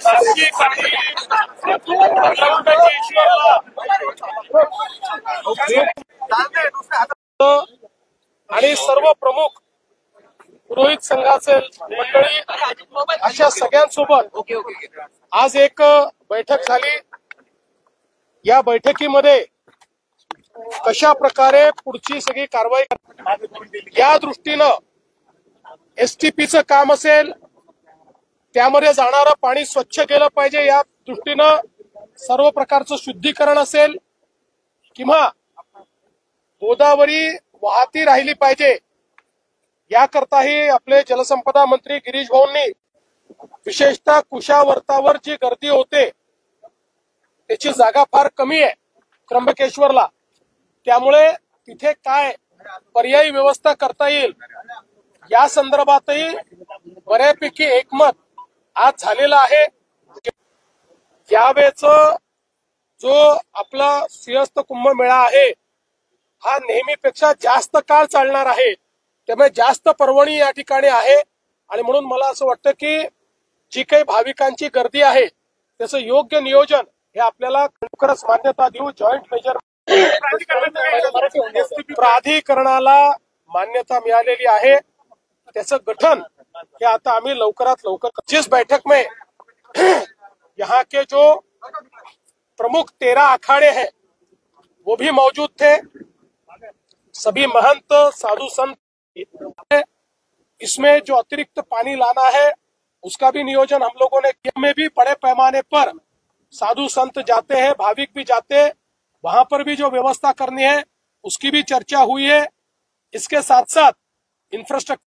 शासकीय आणि सर्व प्रमुख पुरोहित संघाचे मंडळी अशा सगळ्यांसोबत आज एक बैठक झाली। या बैठकीमध्ये कशा प्रकारे पुढची सगळी कारवाई या दृष्टीनं एसटीपीचं काम असेल, त्यामध्ये जाणारं पाणी स्वच्छ केलं पाहिजे या दृष्टीनं सर्व प्रकारचं शुद्धीकरण असेल किंवा गोदावरी वाहती राहिली पाहिजे याकरताही आपले जलसंपदा मंत्री गिरीश भाऊंनी विशेषतः कुशावर्तावर जी गर्दी होते त्याची जागा फार कमी आहे त्र्यंबकेश्वरला, त्यामुळे तिथे काय पर्यायी व्यवस्था करता येईल या संदर्भातही बऱ्यापैकी एकमत आज झालेला आहे। यावेळेचा जो आपला सिंहस्थ कुंभमेळा आहे हा नेहमीपेक्षा जास्त काळ चालणार आहे, त्यामुळे जास्त पर्वणी या ठिकाणी आहे आणि म्हणून मला असं वाटतं की जी काही भाविकांची गर्दी आहे त्याचं योग्य नियोजन हे आपल्याला लवकरच मान्यता देऊ। जॉईंट मेजर प्राधिकरणाला मान्यता मिळालेली आहे, त्याचं गठन हे आता आम्ही लवकरात लवकर। जिस बैठक में यहाँ के जो प्रमुख 13 अखाड़े हैं वो भी मौजूद थे, सभी महंत साधु संत, इसमें जो अतिरिक्त पानी लाना है उसका भी नियोजन हम लोगों ने किया। में भी बड़े पैमाने पर साधु संत जाते हैं, भाविक भी जाते हैं, वहां पर भी जो व्यवस्था करनी है उसकी भी चर्चा हुई है। इसके साथ साथ इंफ्रास्ट्रक्चर